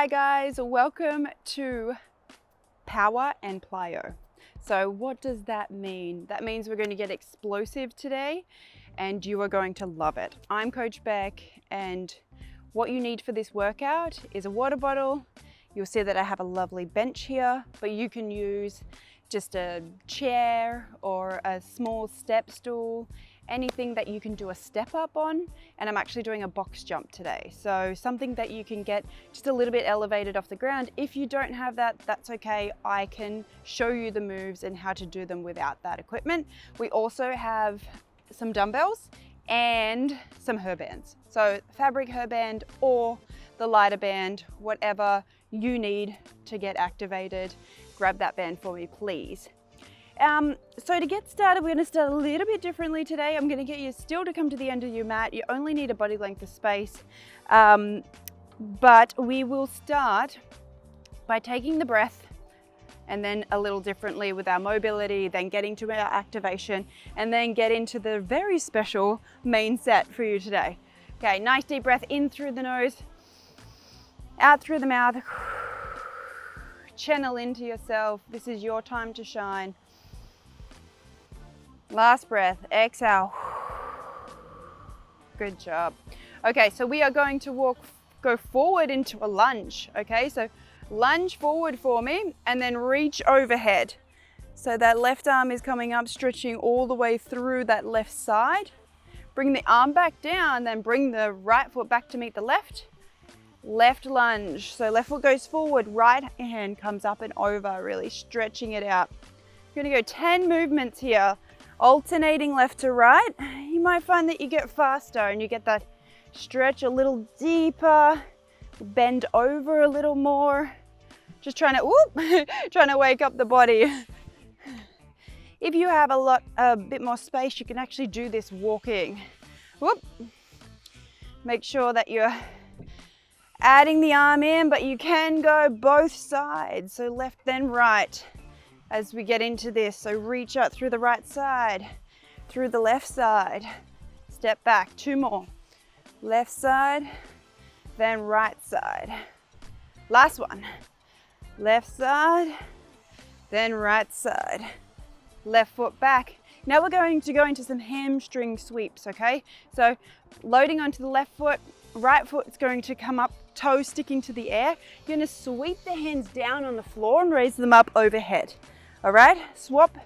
Hi guys, welcome to Power and Plyo. So what does that mean? That means we're going to get explosive today and you are going to love it. I'm Coach Bec, and what you need for this workout is a water bottle. You'll see that I have a lovely bench here, but you can use just a chair or a small step stool, anything that you can do a step up on. And I'm actually doing a box jump today. So something that you can get just a little bit elevated off the ground. If you don't have that, that's okay. I can show you the moves and how to do them without that equipment. We also have some dumbbells and some hairbands. So fabric hairband or the lighter band, whatever you need to get activated, grab that band for me, please. So to get started, we're going to start a little bit differently today. I'm going to get you still to come to the end of your mat. You only need a body length of space, but we will start by taking the breath and then a little differently with our mobility, then getting to our activation, and then get into the very special main set for you today. Okay, nice deep breath in through the nose, out through the mouth. Channel into yourself. This is your time to shine. Last breath, exhale. Good job. Okay, so we are going to go forward into a lunge. Okay, so lunge forward for me and then reach overhead. So that left arm is coming up, stretching all the way through that left side. Bring the arm back down, then bring the right foot back to meet the left. Left lunge. So left foot goes forward, right hand comes up and over, really stretching it out. You're gonna go 10 movements here, alternating left to right. You might find that you get faster and you get that stretch a little deeper, bend over a little more. Just trying to wake up the body. If you have a bit more space, you can actually do this walking. Whoop. Make sure that you're adding the arm in, but you can go both sides. So left then right as we get into this. So reach out through the right side, through the left side. Step back, 2 more. Left side, then right side. Last one. Left side, then right side. Left foot back. Now we're going to go into some hamstring sweeps, okay? So loading onto the left foot, right foot is going to come up, toe sticking to the air. You're going to sweep the hands down on the floor and raise them up overhead. All right, swap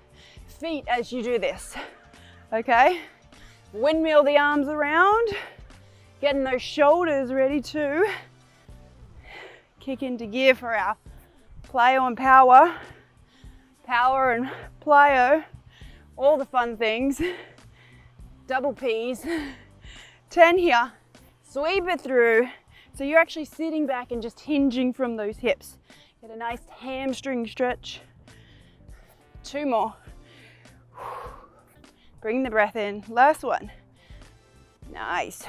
feet as you do this, okay? Windmill the arms around, getting those shoulders ready to kick into gear for our plyo and power and plyo, all the fun things, double P's, 10 here, sweep it through. So you're actually sitting back and just hinging from those hips. Get a nice hamstring stretch. 2 more. Bring the breath in. Last one. Nice.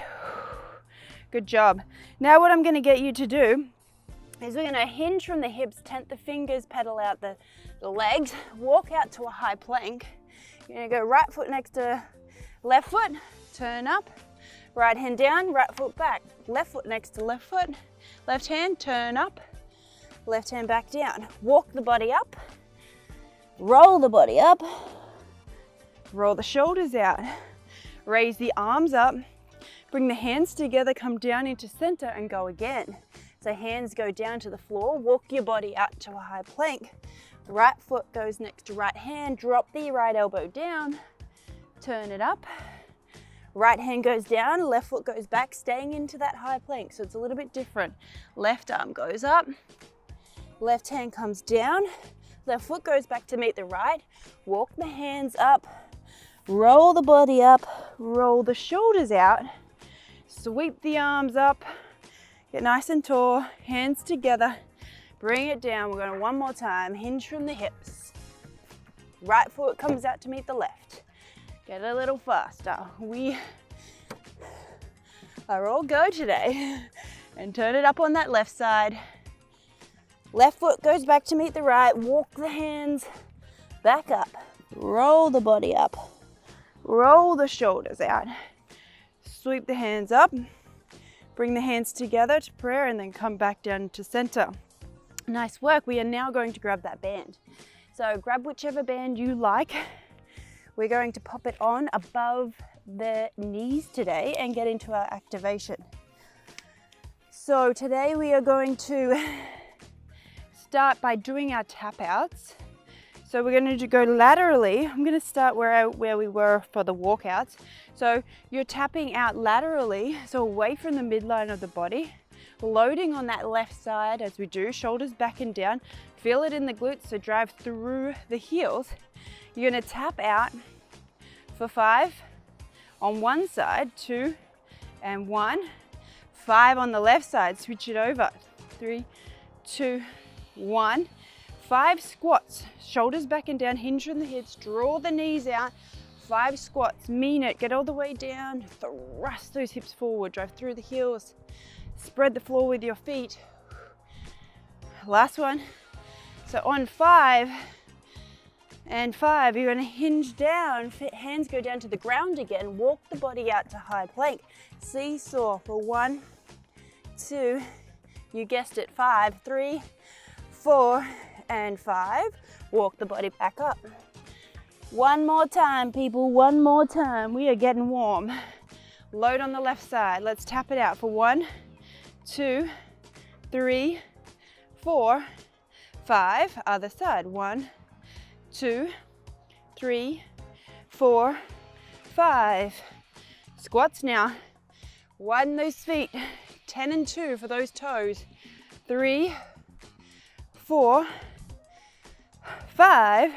Good job. Now what I'm going to get you to do is we're going to hinge from the hips, tent the fingers, pedal out the legs, walk out to a high plank. You're going to go right foot next to left foot, turn up, right hand down, right foot back, left foot next to left foot, left hand, turn up, left hand back down. Walk the body up. Roll the body up, roll the shoulders out, raise the arms up, bring the hands together, come down into center and go again. So hands go down to the floor, walk your body out to a high plank. Right foot goes next to right hand, drop the right elbow down, turn it up. Right hand goes down, left foot goes back, staying into that high plank. So it's a little bit different. Left arm goes up, left hand comes down. Left foot goes back to meet the right. Walk the hands up. Roll the body up. Roll the shoulders out. Sweep the arms up. Get nice and tall. Hands together. Bring it down. We're going one more time. Hinge from the hips. Right foot comes out to meet the left. Get a little faster. We are all go today. And turn it up on that left side. Left foot goes back to meet the right. Walk the hands back up. Roll the body up. Roll the shoulders out. Sweep the hands up. Bring the hands together to prayer and then come back down to center. Nice work. We are now going to grab that band. So grab whichever band you like. We're going to pop it on above the knees today and get into our activation. So today we are going to start by doing our tap outs. So we're going to go laterally. I'm going to start where we were for the walkouts. So you're tapping out laterally, so away from the midline of the body, loading on that left side as we do, shoulders back and down. Feel it in the glutes, so drive through the heels. You're going to tap out for 5 on one side, 2 and 1, 5 on the left side, switch it over, 3, 2, 1. 5 squats, shoulders back and down, hinge from the hips, draw the knees out. 5 squats, mean it, get all the way down, thrust those hips forward, drive through the heels, spread the floor with your feet. Last one. So on 5 and 5, you're going to hinge down, hands go down to the ground again, walk the body out to high plank, seesaw for 1, 2, you guessed it, 5, 3, 4, and 5. Walk the body back up. One more time, people, one more time. We are getting warm. Load on the left side. Let's tap it out for 1, 2, 3, 4, 5. Other side. 1, 2, 3, 4, 5. Squats now. Widen those feet. 10 and 2 for those toes. 3, 4, 5.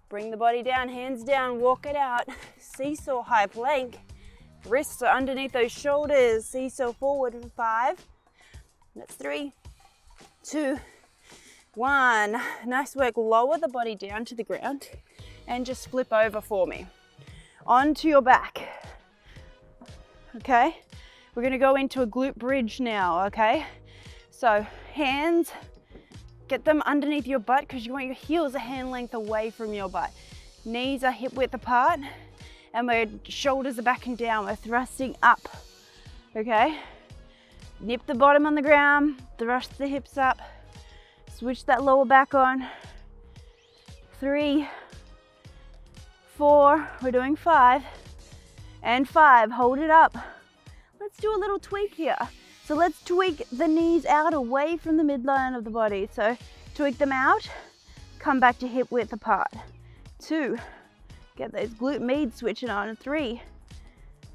Bring the body down, hands down, walk it out. Seesaw high plank. Wrists are underneath those shoulders. Seesaw forward for 5. That's 3, 2, 1. Nice work. Lower the body down to the ground and just flip over for me. Onto your back. Okay? We're going to go into a glute bridge now, okay? So hands, get them underneath your butt because you want your heels a hand length away from your butt. Knees are hip width apart and our shoulders are back and down. We're thrusting up, okay? Nip the bottom on the ground, thrust the hips up, switch that lower back on. 3, 4, we're doing 5, and 5, hold it up. Let's do a little tweak here. So let's tweak the knees out away from the midline of the body. So tweak them out, come back to hip width apart. 2, get those glute med switching on. 3,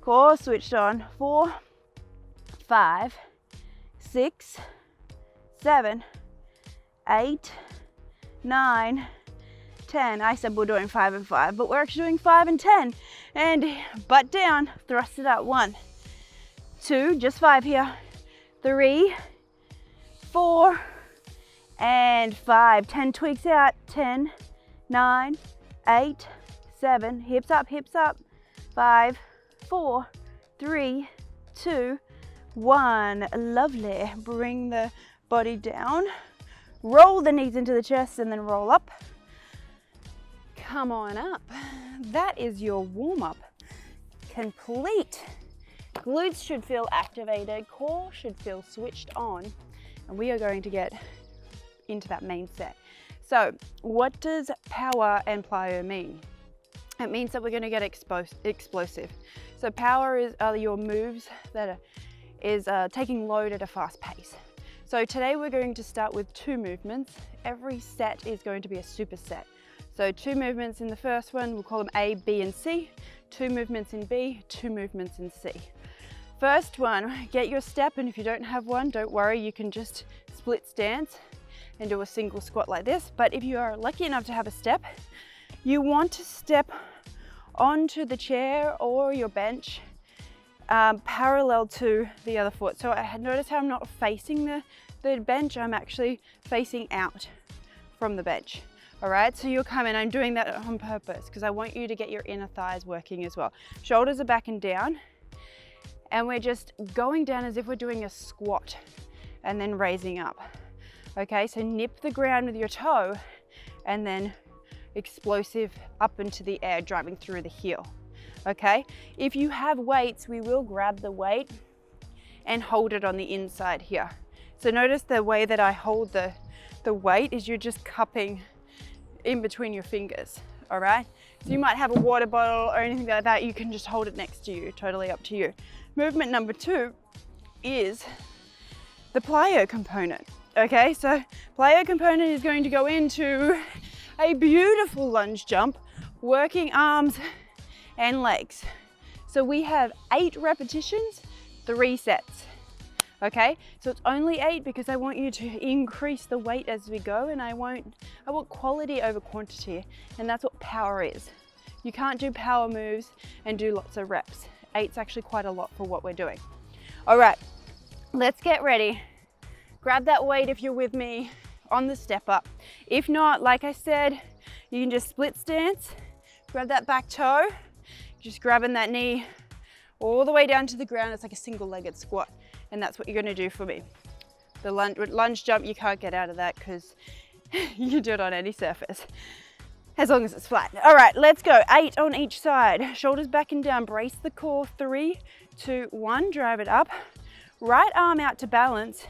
core switched on. 4, 5, 6, 7, 8, 9, 10. I said we're doing 5 and 5, but we're actually doing 5 and 10. And butt down, thrust it out. 1, 2, just 5 here. 3, 4, and 5. 10 tweaks out. 10, 9, 8, 7. Hips up, hips up. 5, 4, 3, 2, 1. Lovely. Bring the body down. Roll the knees into the chest and then roll up. Come on up. That is your warm-up complete. Glutes should feel activated, core should feel switched on, and we are going to get into that main set. So what does power and plyo mean? It means that we're going to get explosive. So power are your moves that is taking load at a fast pace. So today we're going to start with 2 movements. Every set is going to be a superset. So 2 movements in the first one, we'll call them A, B, and C. 2 movements in B, 2 movements in C. First one, get your step, and if you don't have one, don't worry, you can just split stance and do a single squat like this. But if you are lucky enough to have a step, you want to step onto the chair or your bench parallel to the other foot. So notice how I'm not facing the bench, I'm actually facing out from the bench. All right, so you'll come in, I'm doing that on purpose because I want you to get your inner thighs working as well. Shoulders are back and down, and we're just going down as if we're doing a squat and then raising up. Okay, so nip the ground with your toe and then explosive up into the air, driving through the heel. Okay, if you have weights, we will grab the weight and hold it on the inside here. So notice the way that I hold the weight is you're just cupping in between your fingers, all right? So you might have a water bottle or anything like that, you can just hold it next to you, totally up to you. Movement number 2 is the plyo component, okay? So plyo component is going to go into a beautiful lunge jump, working arms and legs. So we have 8 repetitions, 3 sets. Okay, so it's only 8 because I want you to increase the weight as we go, and I want quality over quantity, and that's what power is. You can't do power moves and do lots of reps. 8's actually quite a lot for what we're doing. All right, let's get ready. Grab that weight if you're with me on the step up. If not, like I said, you can just split stance, grab that back toe, just grabbing that knee all the way down to the ground. It's like a single-legged squat. And that's what you're gonna do for me. The lunge jump, you can't get out of that because you can do it on any surface, as long as it's flat. All right, let's go. 8 on each side. Shoulders back and down, brace the core. 3, 2, 1, drive it up. Right arm out to balance.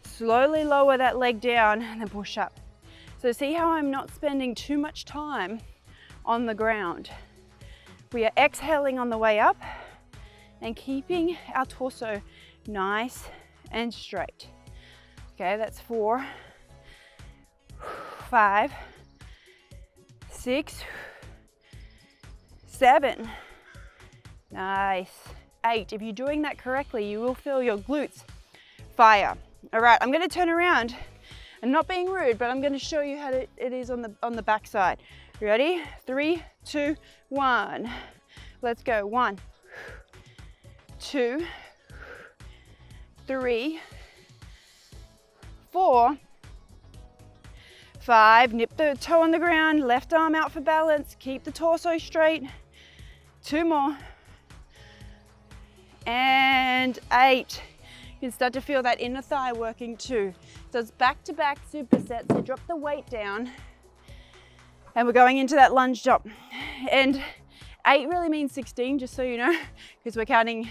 Slowly lower that leg down and then push up. So see how I'm not spending too much time on the ground. We are exhaling on the way up and keeping our torso nice and straight. Okay, that's 4, 5, 6, 7. Nice. 8. If you're doing that correctly, you will feel your glutes fire. All right, I'm going to turn around. I'm not being rude, but I'm going to show you how it is on the back side. Ready? 3, 2, 1. Let's go. 1, 2, 3, 4, 5. Nip the toe on the ground, left arm out for balance. Keep the torso straight. 2 more. And 8. You can start to feel that inner thigh working too. So it's back-to-back supersets. So drop the weight down. And we're going into that lunge jump. And 8 really means 16, just so you know, because we're counting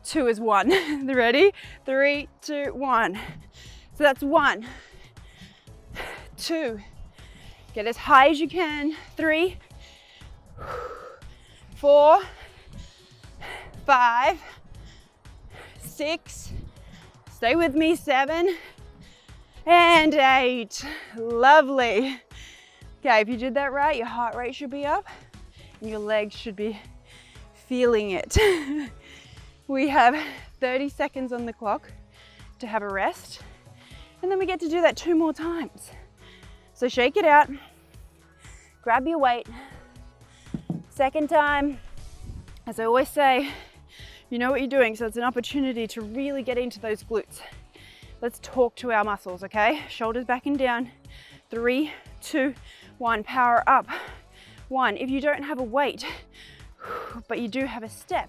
2 as 1. Ready? 3, 2, 1. So that's 1, 2. Get as high as you can. 3, 4, 5, 6. Stay with me. 7 and 8. Lovely. Okay, if you did that right, your heart rate should be up and your legs should be feeling it. We have 30 seconds on the clock to have a rest, and then we get to do that 2 more times. So shake it out, grab your weight. Second time, as I always say, you know what you're doing, so it's an opportunity to really get into those glutes. Let's talk to our muscles, okay? Shoulders back and down. 3, 2, 1, power up. 1, if you don't have a weight, but you do have a step,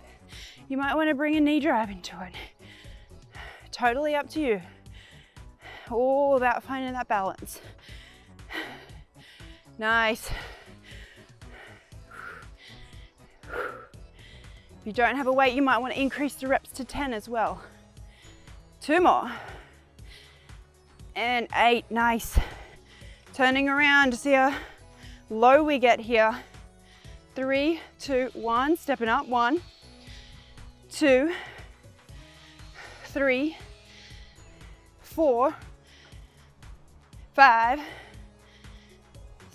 you might want to bring a knee drive into it. Totally up to you. All about finding that balance. Nice. If you don't have a weight, you might want to increase the reps to 10 as well. 2 more. And 8, nice. Turning around to see how low we get here. 3, 2, 1, stepping up. 1, 2, 3, 4, 5,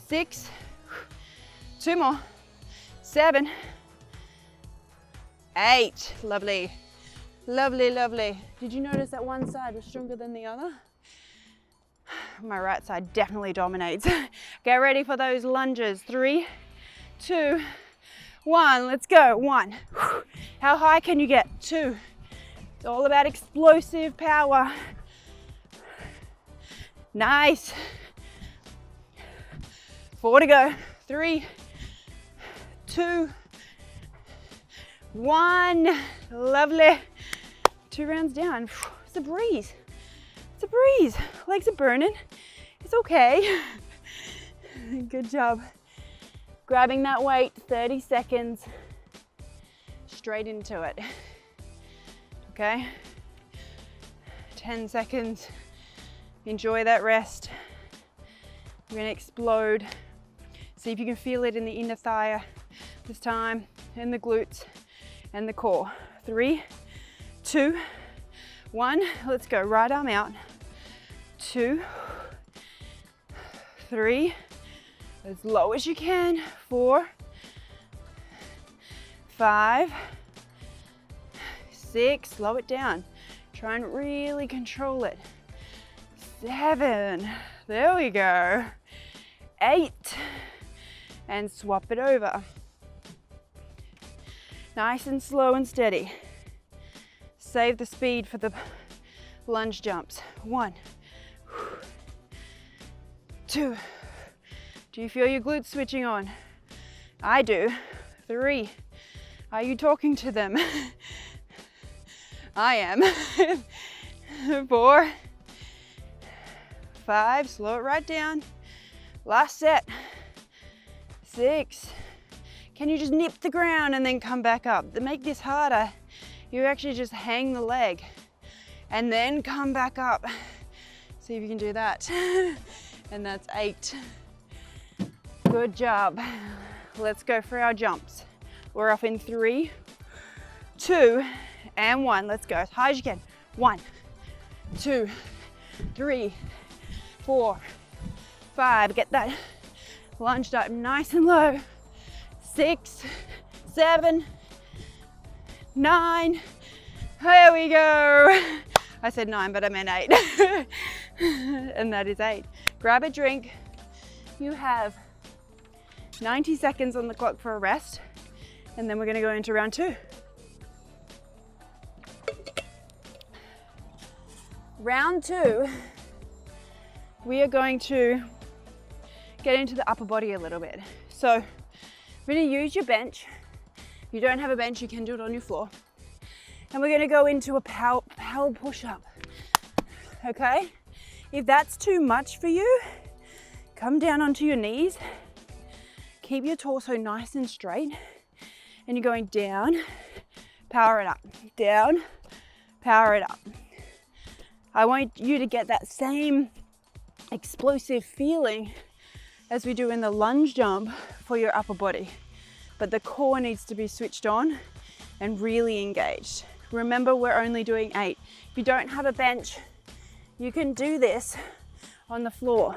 6, 2 more, 7, 8. Lovely, lovely, lovely. Did you notice that one side was stronger than the other? My right side definitely dominates. Get ready for those lunges. 3, 2, 1, let's go. 1. How high can you get? 2. It's all about explosive power. Nice. 4 to go. 3, 2, 1. Lovely. 2 rounds down. It's a breeze. It's a breeze. Legs are burning. It's okay. Good job. Grabbing that weight, 30 seconds, straight into it. Okay? 10 seconds. Enjoy that rest. You're gonna explode. See if you can feel it in the inner thigh this time, and the glutes and the core. 3, 2, 1. Let's go. Right arm out. 2, 3, as low as you can. 4, 5, 6, slow it down. Try and really control it. 7, there we go. 8, and swap it over. Nice and slow and steady. Save the speed for the lunge jumps. 1, 2. Do you feel your glutes switching on? I do. 3. Are you talking to them? I am. 4, 5, slow it right down. Last set. 6. Can you just nip the ground and then come back up? To make this harder, you actually just hang the leg and then come back up. See if you can do that. And that's 8. Good job. Let's go for our jumps. We're off in 3, 2, and 1. Let's go as high as you can. 1, 2, 3, 4, 5. Get that lunged up nice and low. 6, 7, 9. There we go. I said 9, but I meant 8. And that is 8. Grab a drink. You have 90 seconds on the clock for a rest, and then we're going to go into round 2. Round 2, we are going to get into the upper body a little bit. So we're going to use your bench. If you don't have a bench, you can do it on your floor. And we're going to go into a power push-up. Okay? If that's too much for you, come down onto your knees. Keep your torso nice and straight. And you're going down, power it up. Down, power it up. I want you to get that same explosive feeling as we do in the lunge jump for your upper body. But the core needs to be switched on and really engaged. Remember, we're only doing 8. If you don't have a bench, you can do this on the floor.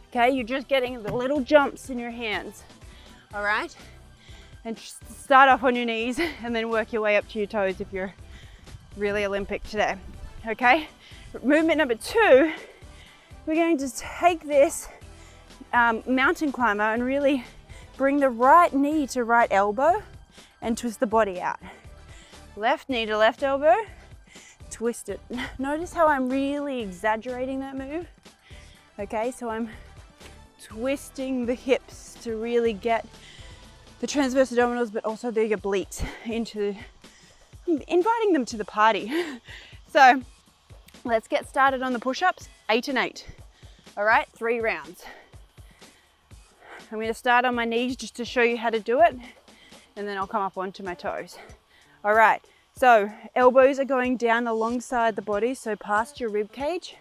Okay, you're just getting the little jumps in your hands. All right? And just start off on your knees and then work your way up to your toes if you're really Olympic today. Okay? Movement number 2, we're going to take this mountain climber and really bring the right knee to right elbow and twist the body out. Left knee to left elbow, twist it. Notice how I'm really exaggerating that move. Okay, so I'm twisting the hips to really get the transverse abdominals, but also the obliques into, inviting them to the party. So let's get started on the push-ups, 8 and 8. All right, 3 rounds. I'm going to start on my knees just to show you how to do it, and then I'll come up onto my toes. All right, so elbows are going down alongside the body, so past your rib cage,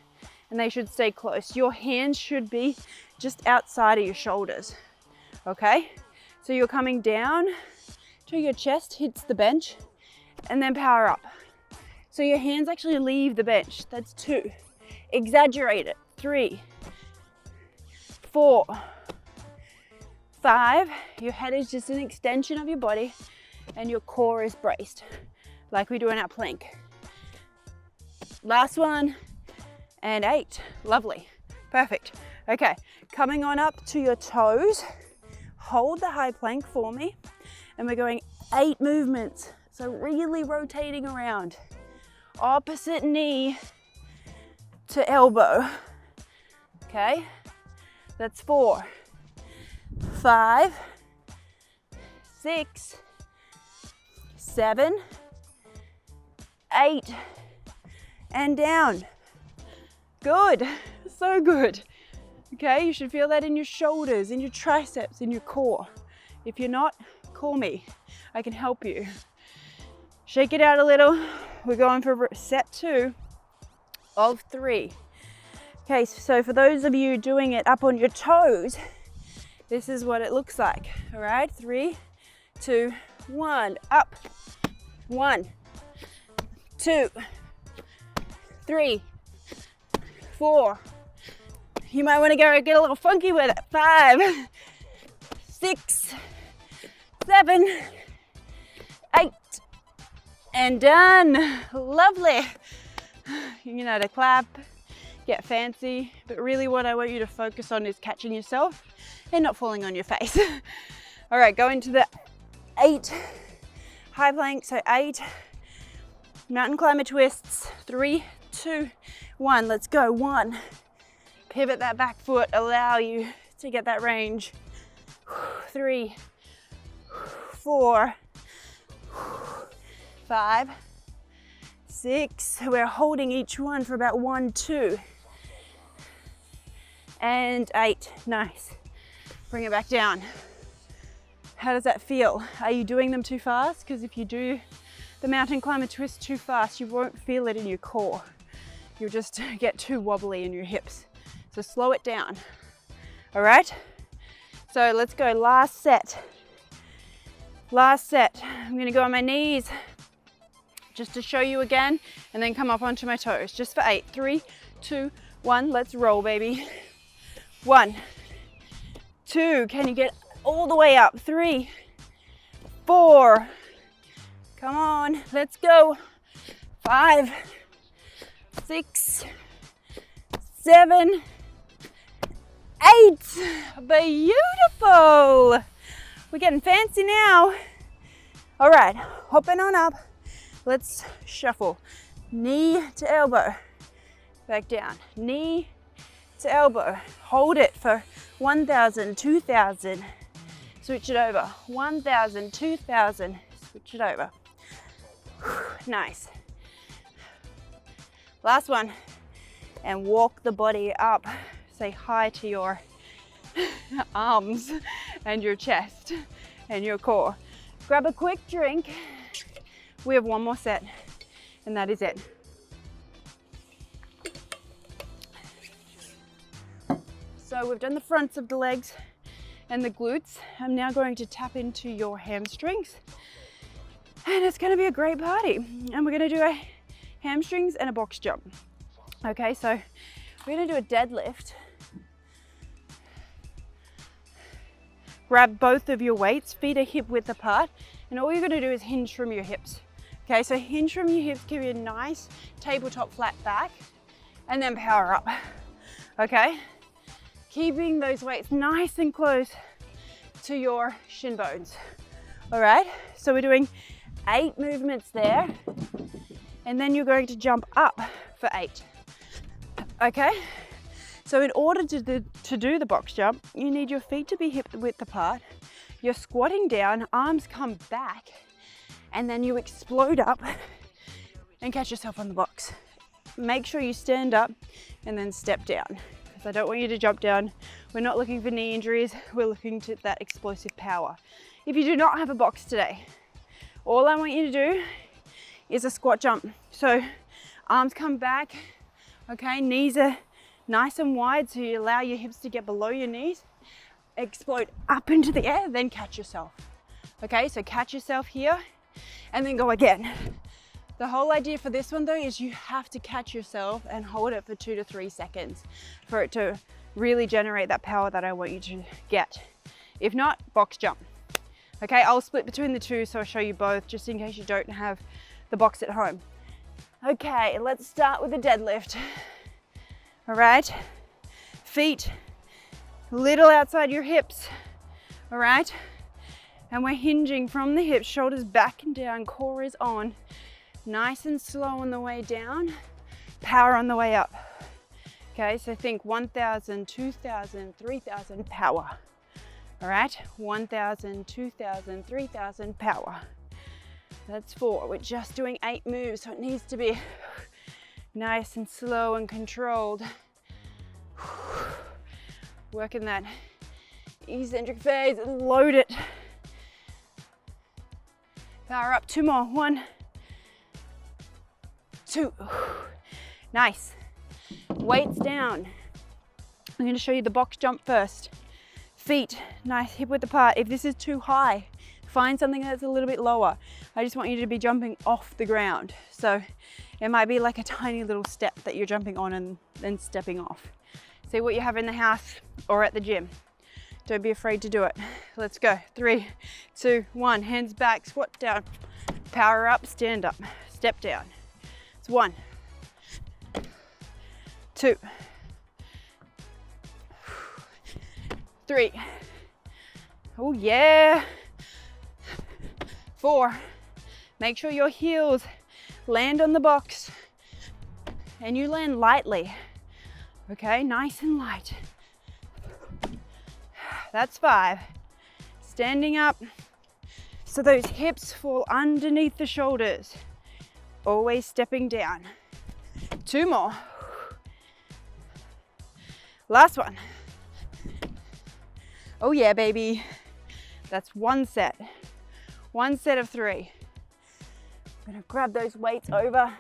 and they should stay close. Your hands should be just outside of your shoulders, okay? So you're coming down till your chest hits the bench, and then power up. So your hands actually leave the bench. That's 2. Exaggerate it. 3, 4, 5. Your head is just an extension of your body, and your core is braced, like we do in our plank. Last one, and 8. Lovely. Perfect. Okay, coming on up to your toes. Hold the high plank for me, and we're going 8 movements. So really rotating around. Opposite knee to elbow. Okay, that's 4, 5, 6, 7, 8, and down. Good, so good. Okay, you should feel that in your shoulders, in your triceps, in your core. If you're not, call me, I can help you. Shake it out a little. We're going for set 2. of 3. Okay, so for those of you doing it up on your toes, this is what it looks like. All right, 3, 2, 1, up. 1, 2, 3, 4. You might want to go get a little funky with it. 5, 6, 7, 8, and done. Lovely. You know, to clap, get fancy, but really what I want you to focus on is catching yourself and not falling on your face. All right, go into the 8 high plank. So 8 mountain climber twists. 3, 2, 1. Let's go. 1. Pivot that back foot. Allow you to get that range. 3, 4, 5, 6. We're holding each one for about 1, 2, and 8. Nice. Bring it back down. How does that feel? Are you doing them too fast? Because if you do the mountain climber twist too fast, you won't feel it in your core. You'll just get too wobbly in your hips. So slow it down. All right? So let's go. Last set. Last set. I'm gonna go on my knees just to show you again, and then come up onto my toes, just for 8. 3, 2, 1. Let's roll, baby. 1, 2. Can you get all the way up? 3, 4. Come on, let's go. 5, 6, 7, 8. Beautiful. We're getting fancy now. All right, hopping on up. Let's shuffle. Knee to elbow. Back down. Knee to elbow. Hold it for 1,000, 2,000. Switch it over. 1,000, 2,000. Switch it over. Nice. Last one. And walk the body up. Say hi to your arms and your chest and your core. Grab a quick drink. We have one more set, and that is it. So we've done the fronts of the legs and the glutes. I'm now going to tap into your hamstrings, and it's going to be a great party. And we're going to do a hamstrings and a box jump. Okay, so we're going to do a deadlift. Grab both of your weights, feet are hip width apart, and all you're going to do is hinge from your hips. Okay, so hinge from your hips, give you a nice tabletop flat back, and then power up. Okay, keeping those weights nice and close to your shin bones. All right, so we're doing 8 movements there, and then you're going to jump up for 8. Okay, so in order to do the box jump, you need your feet to be hip width apart. You're squatting down, arms come back, and then you explode up and catch yourself on the box. Make sure you stand up and then step down, because I don't want you to jump down. We're not looking for knee injuries, we're looking to that explosive power. If you do not have a box today, all I want you to do is a squat jump. So arms come back, okay, knees are nice and wide, so you allow your hips to get below your knees, explode up into the air, then catch yourself. Okay, so catch yourself here, and then go again. The whole idea for this one though is you have to catch yourself and hold it for 2 to 3 seconds for it to really generate that power that I want you to get. If not, box jump. Okay, I'll split between the two, so I'll show you both just in case you don't have the box at home. Okay, let's start with the deadlift. All right, feet a little outside your hips. All right, and we're hinging from the hips, shoulders back and down, core is on. Nice and slow on the way down, power on the way up. Okay, so think 1,000, 2,000, 3,000 power. All right, 1,000, 2,000, 3,000 power. That's 4. We're just doing 8 moves, so it needs to be nice and slow and controlled. Working that eccentric phase and load it. Power up, 2 more. 1, 2. Nice. Weights down. I'm going to show you the box jump first. Feet nice hip width apart. If this is too high, find something that's a little bit lower. I just want you to be jumping off the ground. So it might be like a tiny little step that you're jumping on and then stepping off. See what you have in the house or at the gym. Don't be afraid to do it. Let's go. 3, 2, 1. Hands back, squat down. Power up, stand up, step down. It's 1, 2, 3. Oh yeah. 4. Make sure your heels land on the box and you land lightly. Okay, nice and light. That's 5. Standing up so those hips fall underneath the shoulders. Always stepping down. 2 more. Last one. Oh yeah, baby. That's 1 set. 1 set of 3. I'm gonna grab those weights over.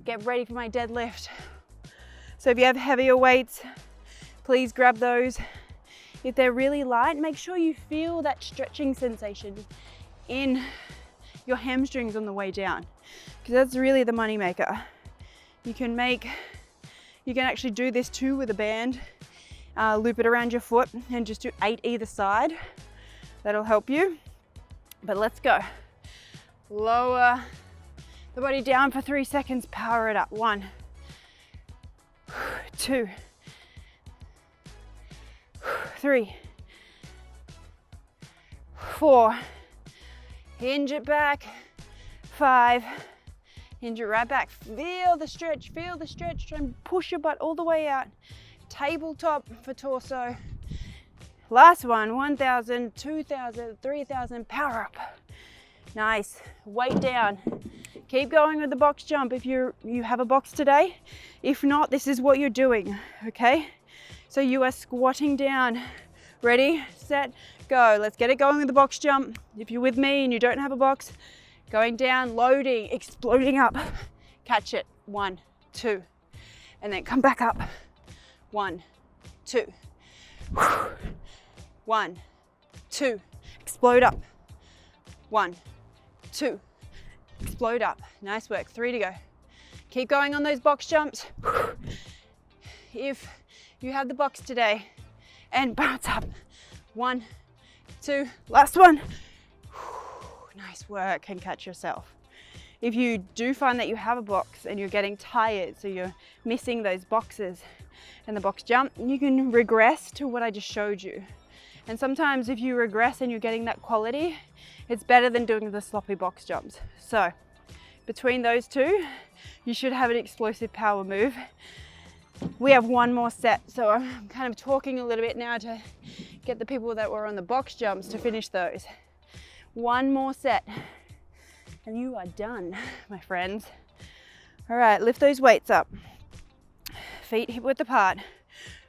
Get ready for my deadlift. So if you have heavier weights, please grab those. If they're really light, make sure you feel that stretching sensation in your hamstrings on the way down, because that's really the money maker. You can actually do this too with a band. Loop it around your foot and just do 8 either side. That'll help you. But let's go. Lower the body down for 3 seconds. Power it up. 1, 2, 3, 4. Hinge it back. 5. Hinge it right back. Feel the stretch. Feel the stretch. Try and push your butt all the way out. Tabletop for torso. Last one. 1,000, 2,000, 3,000. Power up. Nice. Weight down. Keep going with the box jump if you have a box today. If not, this is what you're doing, okay? So you are squatting down. Ready, set, go. Let's get it going with the box jump. If you're with me and you don't have a box, going down, loading, exploding up. Catch it. 1, 2, and then come back up. 1, 2. 1, 2. Explode up. 1, 2. Explode up. Nice work. 3 to go. Keep going on those box jumps. If you have the box today, and bounce up. 1, 2. Last one. Nice work, and catch yourself. If you do find that you have a box and you're getting tired, so you're missing those boxes and the box jump, you can regress to what I just showed you. And sometimes if you regress and you're getting that quality, it's better than doing the sloppy box jumps. So between those two, you should have an explosive power move. We have 1 more set, so I'm kind of talking a little bit now to get the people that were on the box jumps to finish those. 1 more set, and you are done, my friends. All right, lift those weights up. Feet hip width apart.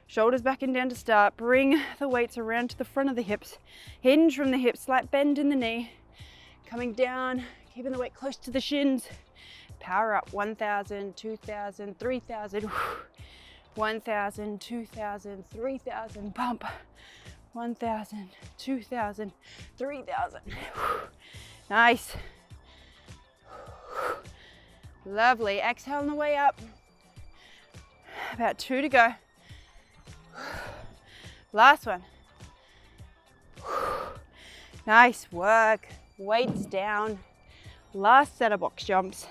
Shoulders back and down to start. Bring the weights around to the front of the hips. Hinge from the hips, slight bend in the knee. Coming down, keeping the weight close to the shins. Power up. 1,000, 2,000, 3,000. 1,000, 2,000, 3,000. Pump. 1,000, 2,000, 3,000. Nice. Lovely. Exhale on the way up. About 2 to go. Last one. Nice work. Weights down. Last set of box jumps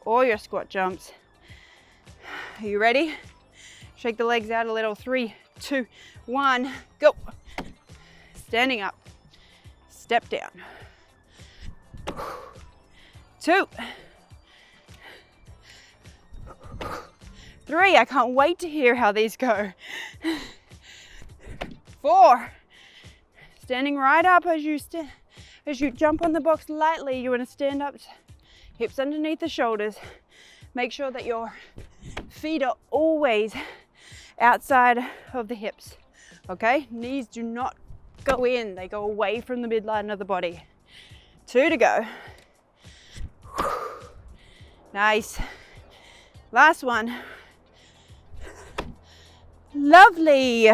or your squat jumps. Are you ready? Shake the legs out a little. 3, 2, 1, go. Standing up. Step down. 2, 3. I can't wait to hear how these go. 4. Standing right up as you jump on the box lightly. You want to stand up, hips underneath the shoulders. Make sure that your feet are always outside of the hips. Okay? Knees do not go in. They go away from the midline of the body. 2 to go. Nice. Last one. Lovely.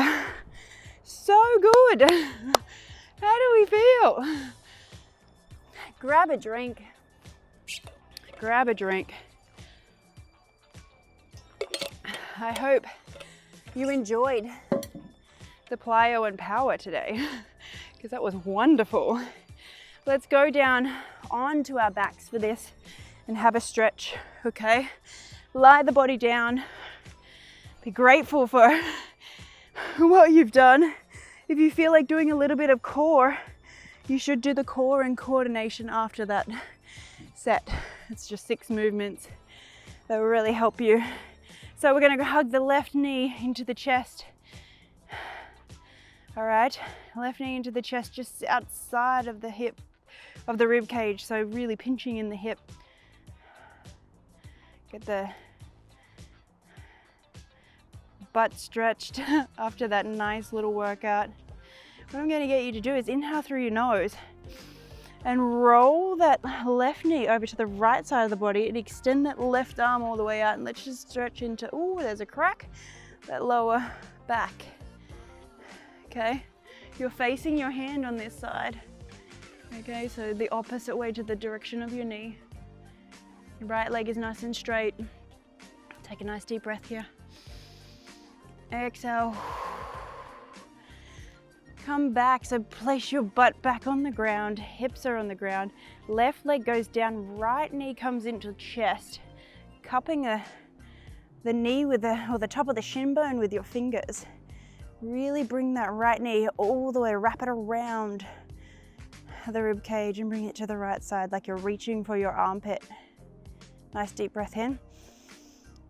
So good. How do we feel? Grab a drink. Grab a drink. I hope you enjoyed the plyo and power today because that was wonderful. Let's go down onto our backs for this and have a stretch, okay? Lie the body down. Be grateful for what you've done. If you feel like doing a little bit of core, you should do the core and coordination after that set. It's just 6 movements that will really help you. So we're gonna go hug the left knee into the chest. All right, left knee into the chest, just outside of the hip, of the rib cage. So really pinching in the hip. Get the butt stretched after that nice little workout. What I'm gonna get you to do is inhale through your nose and roll that left knee over to the right side of the body and extend that left arm all the way out, and let's just stretch into, oh, there's a crack, that lower back. Okay, you're facing your hand on this side. Okay, so the opposite way to the direction of your knee. Your right leg is nice and straight. Take a nice deep breath here. Exhale. Come back, so place your butt back on the ground, hips are on the ground, left leg goes down, right knee comes into chest, cupping the knee with the top of the shin bone with your fingers. Really bring that right knee all the way, wrap it around the rib cage and bring it to the right side like you're reaching for your armpit. Nice deep breath in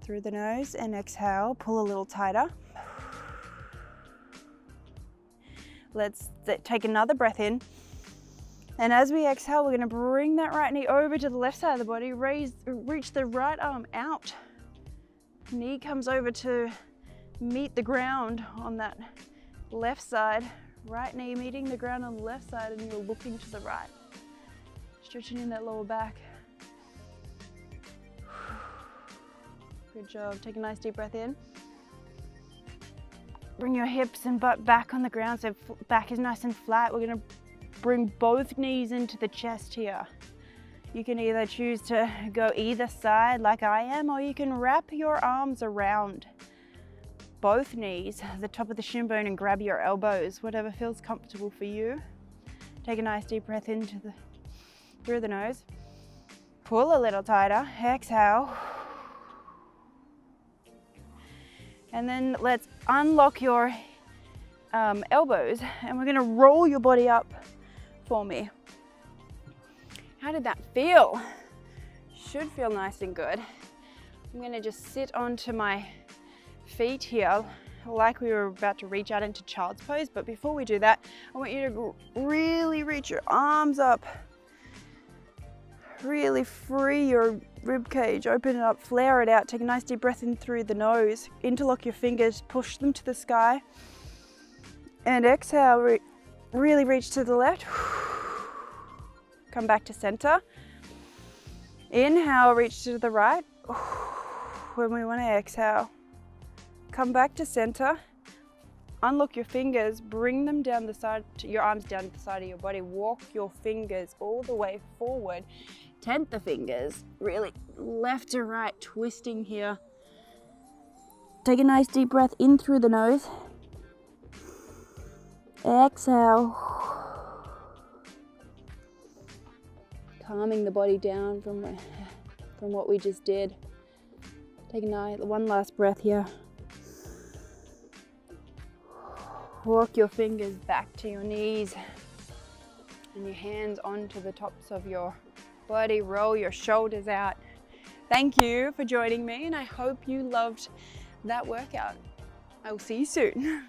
through the nose and exhale, pull a little tighter. Let's take another breath in. And as we exhale, we're gonna bring that right knee over to the left side of the body, reach the right arm out. Knee comes over to meet the ground on that left side. Right knee meeting the ground on the left side, and you're looking to the right. Stretching in that lower back. Good job. Take a nice deep breath in. Bring your hips and butt back on the ground so back is nice and flat. We're gonna bring both knees into the chest here. You can either choose to go either side like I am, or you can wrap your arms around both knees, the top of the shin bone, and grab your elbows, whatever feels comfortable for you. Take a nice deep breath through the nose. Pull a little tighter, exhale. And then let's unlock your elbows, and we're gonna roll your body up for me. How did that feel? Should feel nice and good. I'm gonna just sit onto my feet here like we were about to reach out into child's pose, but before we do that, I want you to really reach your arms up. Really free your rib cage, open it up, flare it out, take a nice deep breath in through the nose, interlock your fingers, push them to the sky, and exhale, really reach to the left, come back to center, inhale, reach to the right, when we want to exhale, come back to center, unlock your fingers, bring them down the side, your arms down the side of your body, walk your fingers all the way forward, tent the fingers, really left to right, twisting here. Take a nice deep breath in through the nose. Exhale. Calming the body down from what we just did. Take one last breath here. Walk your fingers back to your knees and your hands onto the tops of your body. Roll your shoulders out. Thank you for joining me, and I hope you loved that workout. I will see you soon.